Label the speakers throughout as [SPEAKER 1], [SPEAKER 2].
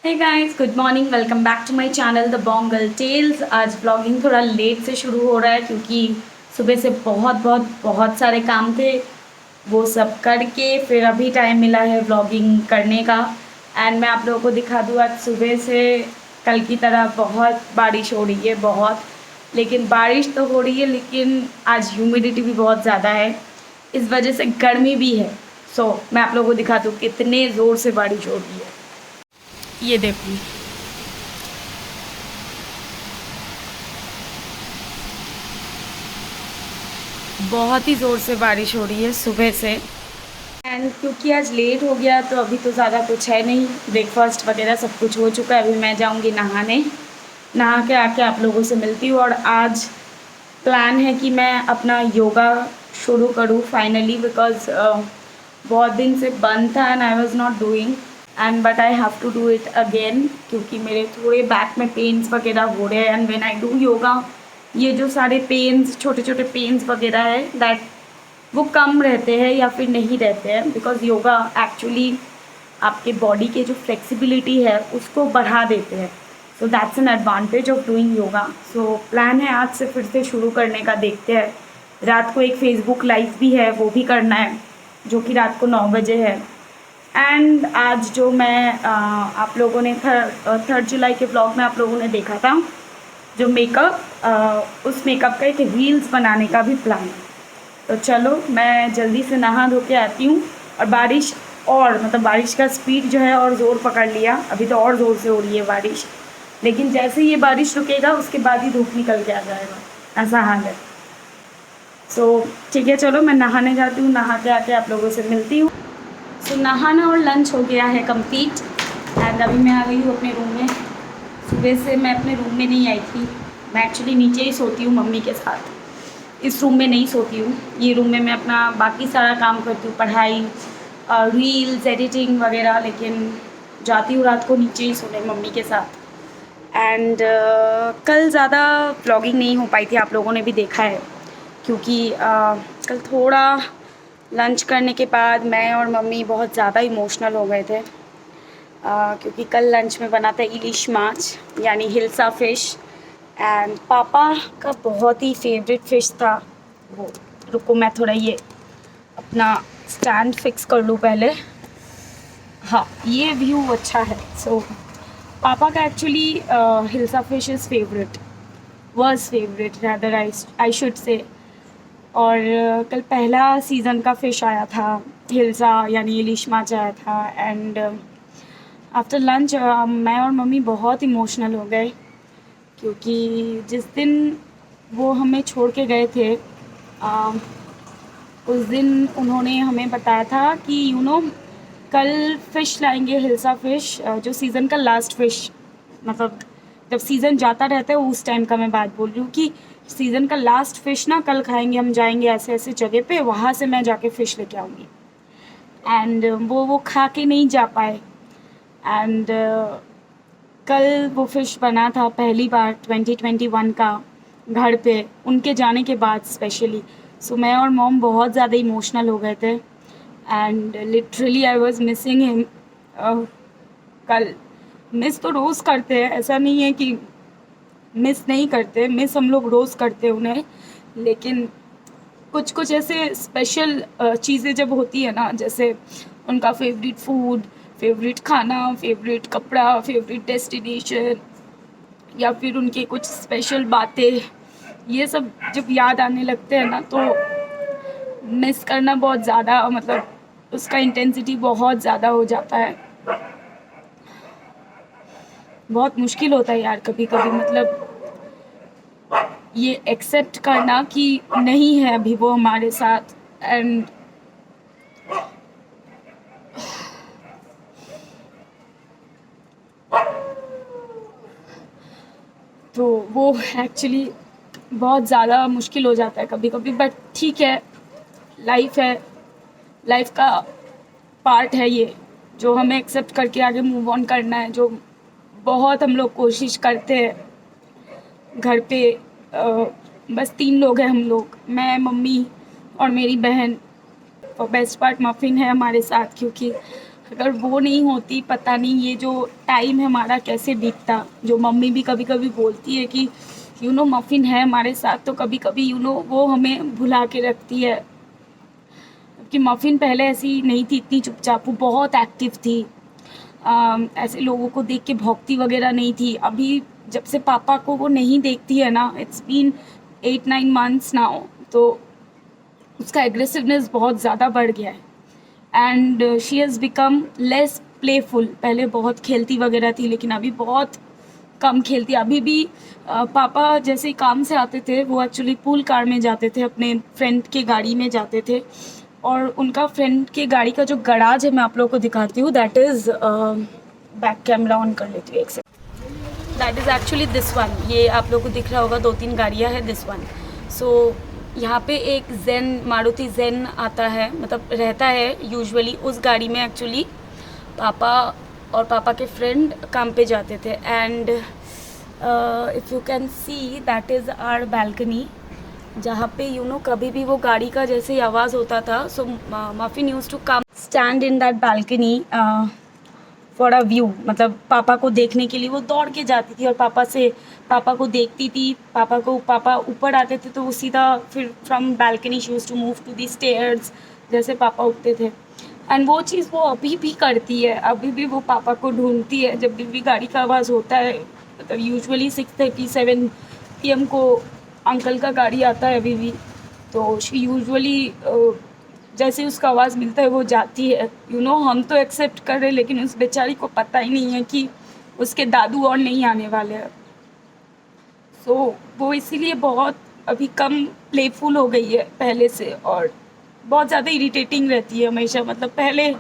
[SPEAKER 1] Hey guys, good morning. Welcome back to my channel the Bongal Tales. आज vlogging थोड़ा late से शुरू हो रहा है क्योंकि सुबह से बहुत सारे काम थे। वो सब करके फिर अभी टाइम मिला है व्लॉगिंग करने का। एंड मैं आप लोगों को दिखा दूँ, आज सुबह से कल की तरह बहुत बारिश हो रही है, बहुत। लेकिन बारिश तो हो रही है, लेकिन आज ह्यूमिडिटी भी बहुत ज़्यादा है, इस वजह से गर्मी भी है। मैं आप लोगों को दिखा दूँ कितने ज़ोर से बारिश हो रही है। ये देखो, बहुत ही ज़ोर से बारिश हो रही है सुबह से। एंड क्योंकि आज लेट हो गया तो अभी तो ज़्यादा कुछ है नहीं, ब्रेकफास्ट वगैरह सब कुछ हो चुका है। अभी मैं जाऊंगी नहाने, नहा के आके आप लोगों से मिलती हूँ। और आज प्लान है कि मैं अपना योगा शुरू करूँ फाइनली, बिकॉज बहुत दिन से बंद था and I was not doing and but I have to do it again, क्योंकि मेरे थोड़े बैक में पेन्स वगैरह हो रहे हैं। And when I do yoga, ये जो सारे पेन्स, छोटे छोटे पेन्स वगैरह है, दैट वो कम रहते हैं या फिर नहीं रहते हैं, बिकॉज योगा एक्चुअली आपके बॉडी के जो फ्लेक्सिबिलिटी है उसको बढ़ा देते हैं। So that's an advantage of doing yoga. So plan है आज से फिर से शुरू करने का, देखते हैं। रात को एक फेसबुक लाइव भी है, वो भी करना है, जो कि रात को 9 बजे है। एंड आज जो मैं आप लोगों ने 3 जुलाई के ब्लॉग में आप लोगों ने देखा था, जो मेकअप, उस मेकअप का एक रील्स बनाने का भी प्लान है। तो चलो मैं जल्दी से नहा धो के आती हूँ। और बारिश, और मतलब बारिश का स्पीड जो है और ज़ोर पकड़ लिया, अभी तो और ज़ोर से हो रही है बारिश। लेकिन जैसे ही ये बारिश रुकेगा उसके बाद ही धूप निकल के आ जाएगा, ऐसा हाल है। ठीक है, चलो मैं नहाने जाती हूँ, नहा के आके आप लोगों से मिलती हूँ। नहाना और लंच हो गया है कंप्लीट। एंड अभी मैं आ गई हूँ अपने रूम में। सुबह से मैं अपने रूम में नहीं आई थी, मैं एक्चुअली नीचे ही सोती हूँ मम्मी के साथ। इस रूम में नहीं सोती हूँ, ये रूम में मैं अपना बाकी सारा काम करती हूँ, पढ़ाई, रील्स, एडिटिंग वगैरह। लेकिन जाती हूँ रात को नीचे ही सोने मम्मी के साथ। एंड कल ज़्यादा व्लॉगिंग नहीं हो पाई थी, आप लोगों ने भी देखा है, क्योंकि कल थोड़ा लंच करने के बाद मैं और मम्मी बहुत ज़्यादा इमोशनल हो गए थे, क्योंकि कल लंच में बना था इलिश माछ, यानी हिल्सा फ़िश। एंड पापा का बहुत ही फेवरेट फ़िश था वो। रुको मैं थोड़ा ये अपना स्टैंड फिक्स कर लूँ पहले। हाँ, ये व्यू अच्छा है। पापा का actually hilsa fish is favourite, was favourite rather, I should say. और कल पहला सीज़न का फ़िश आया था, हिल्सा यानी इलिश माछ आया था। एंड आफ्टर लंच मैं और मम्मी बहुत इमोशनल हो गए, क्योंकि जिस दिन वो हमें छोड़ के गए थे, उस दिन उन्होंने हमें बताया था कि कल फ़िश लाएंगे, हिल्सा फ़िश, जो सीज़न का लास्ट फ़िश, मतलब जब सीज़न जाता रहता है उस टाइम का मैं बात बोल रही हूँ, कि सीज़न का लास्ट फ़िश ना कल खाएंगे, हम जाएंगे ऐसे ऐसे जगह पे, वहाँ से मैं जाके फ़िश लेके आऊँगी। एंड वो खा के नहीं जा पाए। एंड कल वो फ़िश बना था पहली बार 2021 का, घर पे उनके जाने के बाद स्पेशली। मैं और मॉम बहुत ज़्यादा इमोशनल हो गए थे। And literally I was missing him. कल मिस तो रोज़ करते हैं, ऐसा नहीं है कि मिस नहीं करते, मिस हम लोग रोज़ करते हैं उन्हें। लेकिन कुछ कुछ ऐसे स्पेशल चीज़ें जब होती है ना, जैसे उनका फेवरेट फूड, फेवरेट खाना, फेवरेट कपड़ा, फेवरेट डेस्टिनेशन, या फिर उनके कुछ स्पेशल बातें, ये सब जब याद आने लगते हैं ना, तो मिस करना बहुत ज़्यादा, मतलब उसका इंटेंसिटी बहुत ज़्यादा हो जाता है। बहुत मुश्किल होता है यार कभी कभी, मतलब ये एक्सेप्ट करना कि नहीं है अभी वो हमारे साथ। एंड तो वो एक्चुअली बहुत ज़्यादा मुश्किल हो जाता है कभी कभी, बट ठीक है, लाइफ है, लाइफ का पार्ट है ये, जो हमें एक्सेप्ट करके आगे मूव ऑन करना है। जो बहुत हम लोग कोशिश करते हैं घर पे, बस 3 लोग हैं हम लोग, मैं, मम्मी और मेरी बहन। और बेस्ट पार्ट मफ़िन है हमारे साथ, क्योंकि अगर वो नहीं होती पता नहीं ये जो टाइम है हमारा कैसे बीतता। जो मम्मी भी कभी कभी बोलती है कि मफ़िन है हमारे साथ, तो कभी कभी वो हमें भुला के रखती है कि मफ़िन पहले ऐसी नहीं थी, इतनी चुपचाप, वो बहुत एक्टिव थी। ऐसे लोगों को देख के भौंकती वगैरह नहीं थी। अभी जब से पापा को वो नहीं देखती है ना, इट्स बीन 8-9 मंथ्स नाउ, तो उसका एग्रेसिवनेस बहुत ज़्यादा बढ़ गया है and she has become less playful. पहले बहुत खेलती वगैरह थी लेकिन अभी बहुत कम खेलती। अभी भी पापा जैसे ही काम से आते थे वो एक्चुअली पूल कार में जाते थे, अपने फ्रेंड के गाड़ी में जाते थे, और उनका फ्रेंड के गाड़ी का जो गराज है मैं आप लोगों को दिखाती हूँ। That is back camera on कर लेती हूँ एक second. That is actually this one. ये आप लोगों को दिख रहा होगा, 2-3 गाड़ियाँ हैं, दिस वन। सो यहाँ पे एक जेन, मारुति जेन आता है, मतलब रहता है यूजुअली। उस गाड़ी में एक्चुअली पापा और पापा के फ्रेंड काम पे जाते थे। And if you can see that is our balcony, जहाँ पे कभी भी वो गाड़ी का जैसे ही आवाज़ होता था, so Muffin used to come stand in that balcony for a view. मतलब पापा को देखने के लिए वो दौड़ के जाती थी और पापा को देखती थी। पापा ऊपर आते थे तो वो सीधा फिर from balcony she used to move to the stairs, जैसे पापा उठते थे। एंड वो चीज़ वो अभी भी करती है, अभी भी वो पापा को ढूंढती है जब भी गाड़ी का आवाज़ होता है। मतलब यूजुअली 6:37 PM को अंकल का गाड़ी आता है अभी भी, तो शी यूजुअली जैसे उसका आवाज़ मिलता है वो जाती है। हम तो एक्सेप्ट कर रहे, लेकिन उस बेचारी को पता ही नहीं है कि उसके दादू और नहीं आने वाले हैं। सो वो इसीलिए बहुत अभी कम प्लेफुल हो गई है पहले से, और बहुत ज़्यादा इरिटेटिंग रहती है हमेशा। मतलब पहले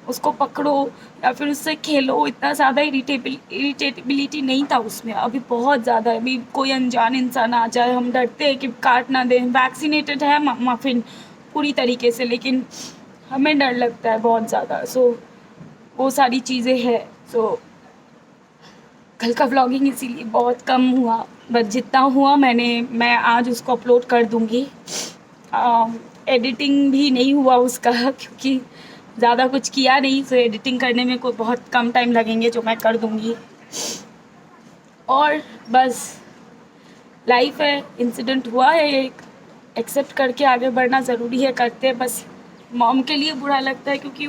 [SPEAKER 1] उसको पकड़ो या फिर उससे खेलो, इतना ज़्यादा इरिटेबिलिटी नहीं था उसमें। अभी बहुत ज़्यादा है। अभी कोई अनजान इंसान आ जाए, हम डरते हैं कि काट ना दें। वैक्सीनेटेड है मफ़िन पूरी तरीके से, लेकिन हमें डर लगता है बहुत ज़्यादा। सो वो सारी चीज़ें हैं। सो कल का व्लॉगिंग इसीलिए बहुत कम हुआ, बट जितना हुआ मैं आज उसको अपलोड कर दूँगी। एडिटिंग भी नहीं हुआ उसका क्योंकि ज़्यादा कुछ किया नहीं, सो एडिटिंग करने में कोई बहुत कम टाइम लगेंगे, जो मैं कर दूँगी। और बस लाइफ है, इंसिडेंट हुआ है एक, एक्सेप्ट करके आगे बढ़ना ज़रूरी है। करते हैं। बस मॉम के लिए बुरा लगता है क्योंकि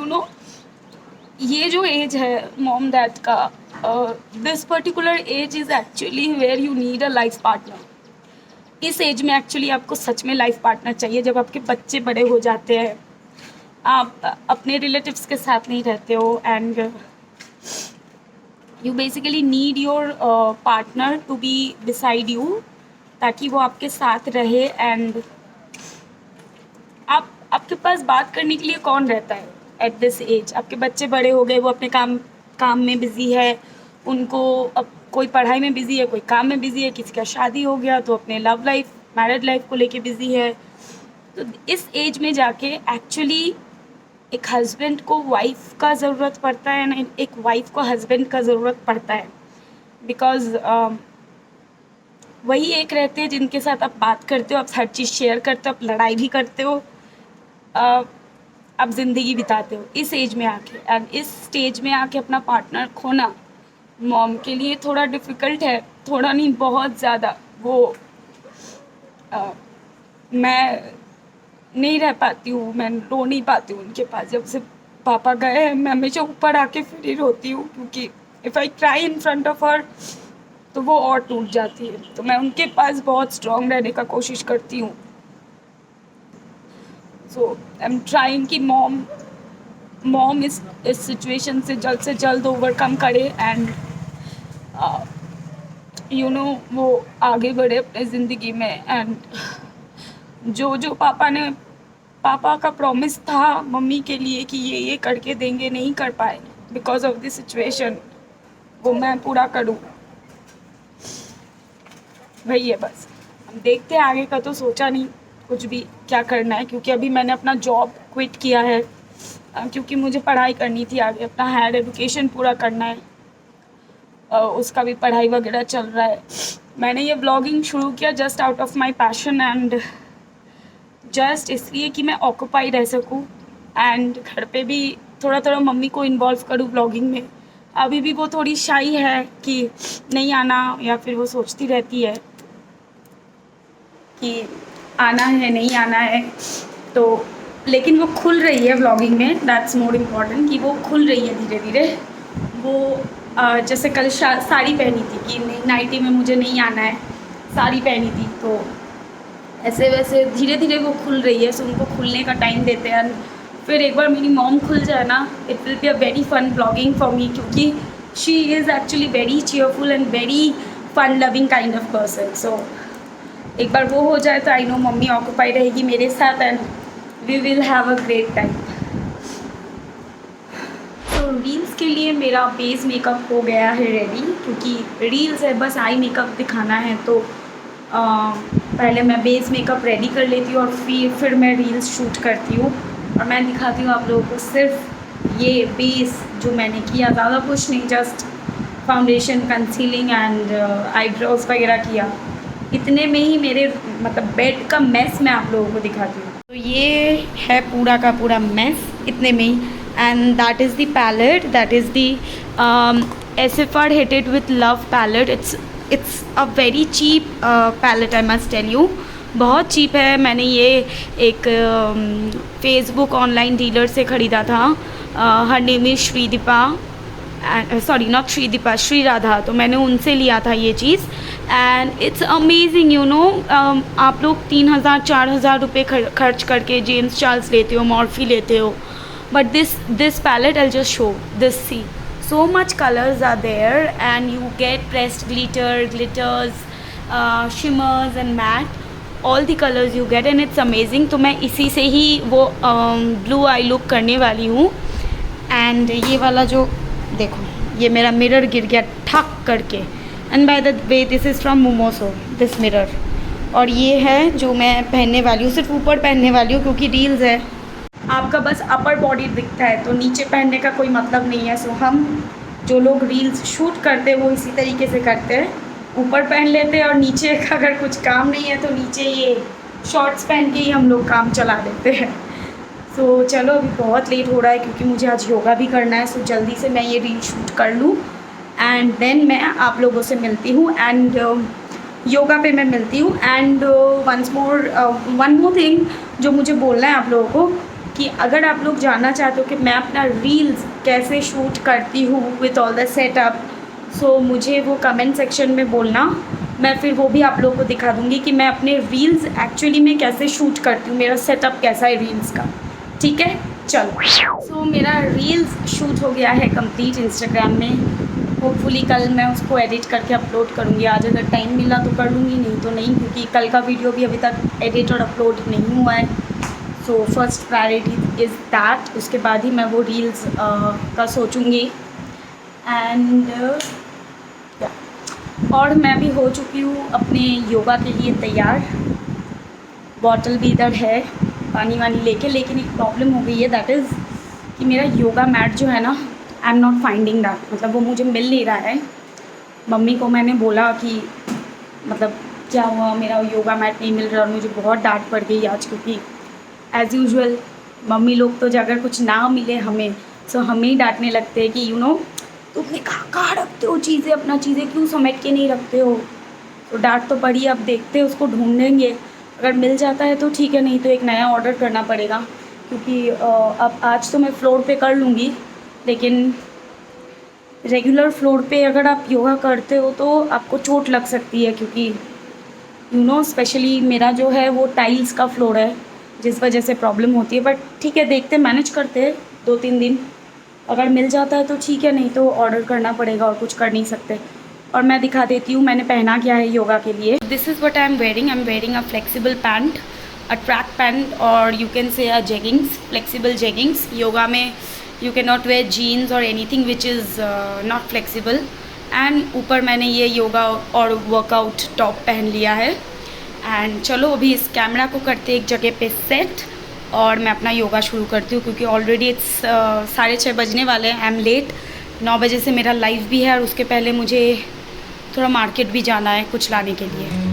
[SPEAKER 1] ये जो एज है मॉम डैड का, this particular age is actually where you need a life partner. इस एज में एक्चुअली आपको सच में लाइफ पार्टनर चाहिए। जब आपके बच्चे बड़े हो जाते हैं, आप अपने रिलेटिव्स के साथ नहीं रहते हो, and you basically need your partner to be beside you, ताकि वो आपके साथ रहे। एंड आपके पास बात करने के लिए कौन रहता है एट दिस एज? आपके बच्चे बड़े हो गए, वो अपने काम में बिज़ी है, उनको अब कोई पढ़ाई में बिज़ी है, कोई काम में बिज़ी है, किसी का शादी हो गया तो अपने लव लाइफ, मैरिड लाइफ को लेके बिज़ी है। तो इस एज में जाके एक्चुअली एक हस्बैंड को वाइफ का ज़रूरत पड़ता है ना, एक वाइफ को हस्बैंड का ज़रूरत पड़ता है। बिकॉज वही एक रहते हैं जिनके साथ आप बात करते हो, आप हर चीज़ शेयर करते हो, आप लड़ाई भी करते हो, आप ज़िंदगी बिताते हो। इस एज में आके, एंड इस स्टेज में आके अपना पार्टनर खोना मॉम के लिए थोड़ा डिफ़िकल्ट है। थोड़ा नहीं, बहुत ज़्यादा। वो मैं नहीं रह पाती हूँ, मैं रो नहीं पाती हूँ उनके पास। जब से पापा गए हैं मैं हमेशा ऊपर आके फिर ही रोती हूँ, क्योंकि if I cry in front of her तो वो और टूट जाती है। तो मैं उनके पास बहुत स्ट्रॉन्ग रहने का कोशिश करती हूँ। सो आई एम ट्राइंग कि मॉम इस सिचुएशन से जल्द ओवरकम करे, एंड वो आगे बढ़े अपने ज़िंदगी में। एंड जो पापा का प्रॉमिस था मम्मी के लिए कि ये करके देंगे, नहीं कर पाए बिकॉज ऑफ दिस सिचुएशन, वो मैं पूरा करूँ, वही है बस। हम देखते हैं आगे का, तो सोचा नहीं कुछ भी क्या करना है, क्योंकि अभी मैंने अपना जॉब क्विट किया है, क्योंकि मुझे पढ़ाई करनी थी आगे, अपना हायर एजुकेशन पूरा करना है। उसका भी पढ़ाई वगैरह चल रहा है। मैंने ये ब्लॉगिंग शुरू किया just out of my passion, and just इसलिए कि मैं ऑक्यूपाई रह सकूँ, एंड घर पे भी थोड़ा थोड़ा मम्मी को इन्वॉल्व करूँ ब्लॉगिंग में। अभी भी वो थोड़ी शाई है कि नहीं आना, या फिर वो सोचती रहती है कि आना है नहीं आना है। तो लेकिन वो खुल रही है व्लॉगिंग में, दैट्स मोर इम्पॉर्टेंट कि वो खुल रही है धीरे धीरे। वो जैसे कल साड़ी पहनी थी कि नहीं नाइटी में मुझे नहीं आना है, साड़ी पहनी थी, तो ऐसे वैसे धीरे धीरे वो खुल रही है। सो उनको खुलने का टाइम देते हैं। फिर एक बार मेरी मॉम खुल जाए ना, it will be a very fun blogging for me, क्योंकि she is actually very cheerful and very fun loving kind of person. So एक बार वो हो जाए तो आई नो मम्मी ऑक्यूपाई रहेगी मेरे साथ and we will have a great time. तो रील्स के लिए मेरा बेस मेकअप हो गया है रेडी, क्योंकि रील्स है बस आई मेकअप दिखाना है। तो पहले मैं बेस मेकअप रेडी कर लेती हूँ और फिर मैं रील्स शूट करती हूँ और मैं दिखाती हूँ आप लोगों को सिर्फ ये बेस जो मैंने किया, ज़्यादा कुछ नहीं, just foundation, concealing and eyebrows वगैरह किया। इतने में ही मेरे मतलब बेड का मेस मैं आप लोगों को दिखाती हूँ। तो ये है पूरा का पूरा मेस इतने में ही। And that is the palette, that is the SFR Hit It With Love palette. It's a very cheap palette, I must tell you, बहुत चीप है। मैंने ये एक फेसबुक ऑनलाइन डीलर से ख़रीदा था। Her name is Shridipa, sorry not Shridipa, Shri Radha. तो मैंने उनसे लिया था ये चीज़ and it's amazing, you know. आप लोग 3,000 4,000 रुपये खर्च करके जेम्स चार्ल्स लेते हो, मॉर्फी लेते हो, but this palette I'll just show this, see so much colors are there and you get pressed glitters, shimmers and matte, all the colors you get and it's amazing। तो मैं इसी से ही वो blue I look करने वाली हूँ। And ये वाला जो देखो, ये मेरा मिरर गिर गया ठक करके, and by the way this is from Momoso this mirror. और ये है जो मैं पहनने वाली हूँ, सिर्फ ऊपर पहनने वाली हूँ क्योंकि रील्स है, आपका बस अपर बॉडी दिखता है तो नीचे पहनने का कोई मतलब नहीं है। सो हम जो लोग रील्स शूट करते हैं वो इसी तरीके से करते हैं, ऊपर पहन लेते हैं और नीचे अगर कुछ काम नहीं है तो नीचे ये शॉर्ट्स पहन के ही हम लोग काम चला देते हैं। सो चलो अभी बहुत लेट हो रहा है क्योंकि मुझे आज योगा भी करना है। सो जल्दी से मैं ये रील शूट कर लूँ एंड देन मैं आप लोगों से मिलती हूँ एंड योगा पे मैं मिलती हूँ। एंड वन मोर थिंग जो मुझे बोलना है आप लोगों को कि अगर आप लोग जानना चाहते हो कि मैं अपना रील्स कैसे शूट करती हूँ विथ ऑल द सेटअप, सो मुझे वो कमेंट सेक्शन में बोलना, मैं फिर वो भी आप लोगों को दिखा दूँगी कि मैं अपने रील्स एक्चुअली में कैसे शूट करती हूँ, मेरा सेटअप कैसा है रील्स का। ठीक है, चलो। सो मेरा रील्स शूट हो गया है कंप्लीट इंस्टाग्राम में। होपफुली कल मैं उसको एडिट करके अपलोड करूँगी। आज अगर टाइम मिला तो कर लूँगी, नहीं तो नहीं, क्योंकि कल का वीडियो भी अभी तक एडिट और अपलोड नहीं हुआ है। So first priority is that, उसके बाद ही मैं वो रील्स का सोचूँगी। एंड और मैं भी हो चुकी हूँ अपने योगा के लिए तैयार। बॉटल भी इधर है पानी वानी लेके, लेकिन एक प्रॉब्लम हो गई है, दैट इज़ कि मेरा योगा मैट जो है ना, I am not finding that, मतलब वो मुझे मिल नहीं रहा है। मम्मी को मैंने बोला कि मतलब क्या हुआ, मेरा योगा मैट नहीं मिल रहा, और मुझे बहुत डांट पड़ गई आज, क्योंकि एज़ यूजुअल मम्मी लोग तो अगर कुछ ना मिले हमें, सो हमें ही डांटने लगते हैं कि यू नो तुमने कहाँ रखते हो चीज़ें, अपना चीज़ें क्यों समेट के नहीं रखते हो। तो डांट तो पड़ी, अब देखते हैं, उसको ढूंढेंगे, अगर मिल जाता है तो ठीक है, नहीं तो एक नया ऑर्डर करना पड़ेगा। क्योंकि अब आज तो मैं फ्लोर पे कर लूँगी, लेकिन रेगुलर फ्लोर पे अगर आप योगा करते हो तो आपको चोट लग सकती है, क्योंकि यू नो स्पेशली मेरा जो है वो टाइल्स का फ्लोर है, जिस वजह से प्रॉब्लम होती है। बट ठीक है, देखते मैनेज करते हैं 2-3 दिन, अगर मिल जाता है तो ठीक है, नहीं तो ऑर्डर करना पड़ेगा, और कुछ कर नहीं सकते। और मैं दिखा देती हूँ मैंने पहना क्या है योगा के लिए। This is what I am wearing a flexible pant, a track pant, और you can say a jeggings, flexible jeggings. Yoga में you can not wear jeans और anything which is not flexible. And ऊपर मैंने ये योगा और workout top पहन लिया है। एंड चलो अभी इस कैमरा को करते एक जगह पे सेट, और मैं अपना योगा शुरू करती हूँ, क्योंकि ऑलरेडी इट्स 6:30 बजने वाले हैं। आई एम लेट, 9 बजे से मेरा लाइव भी है, और उसके पहले मुझे थोड़ा मार्केट भी जाना है कुछ लाने के लिए।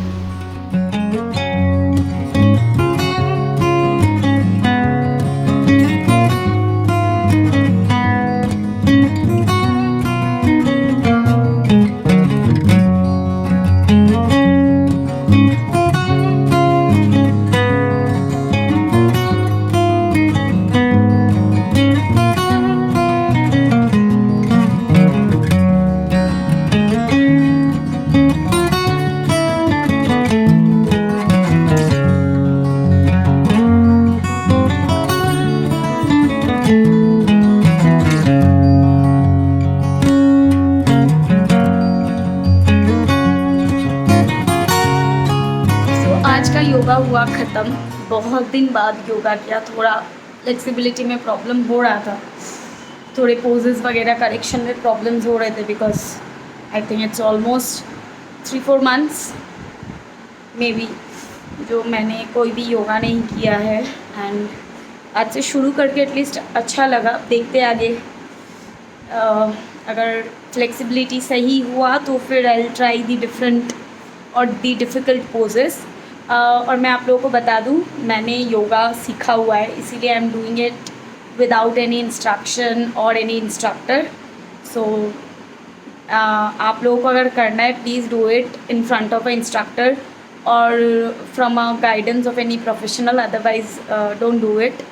[SPEAKER 1] योगा हुआ ख़त्म। बहुत दिन बाद योगा किया, थोड़ा फ्लेक्सिबिलिटी में प्रॉब्लम हो रहा था, थोड़े पोजेस वगैरह करेक्शन में प्रॉब्लम्स हो रहे थे, because I think it's almost 3-4 months may be जो मैंने कोई भी योगा नहीं किया है। एंड आज से शुरू करके एटलीस्ट अच्छा लगा, देखते आगे। अगर फ्लेक्सिबिलिटी सही हुआ तो फिर I will try the different और दी डिफ़िकल्ट पोजेस। और मैं आप लोगों को बता दूं, मैंने योगा सीखा हुआ है, इसीलिए I am doing it without any instruction और एनी इंस्ट्रक्टर। सो आप लोगों को अगर करना है, please do it in front of a instructor और from a guidance of any professional, otherwise don't do it.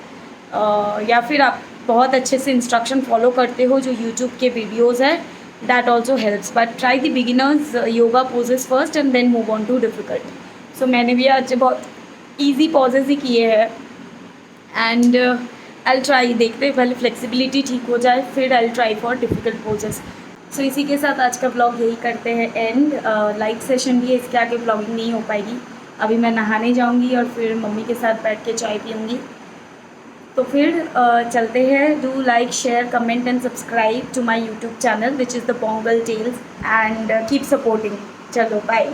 [SPEAKER 1] या फिर आप बहुत अच्छे से इंस्ट्रक्शन फॉलो करते हो जो यूट्यूब के वीडियोज़ हैं, that also helps, but try the beginners yoga poses first and then move on to difficult. So मैंने भी आज बहुत ईजी पोजेस ही किए हैं एंड आई ट्राई, देखते हैं पहले फ्लेक्सिबिलिटी ठीक हो जाए, फिर I try for difficult poses. So इसी के साथ आज का ब्लॉग यही करते हैं एंड। लाइव सेशन भी है, इसके आगे ब्लॉगिंग नहीं हो पाएगी। अभी मैं नहाने जाऊंगी और फिर मम्मी के साथ बैठ के चाय पीऊँगी। तो फिर चलते हैं। Do like, share, comment and subscribe to my YouTube channel which is the Pongal tales and keep supporting. चलो बाय।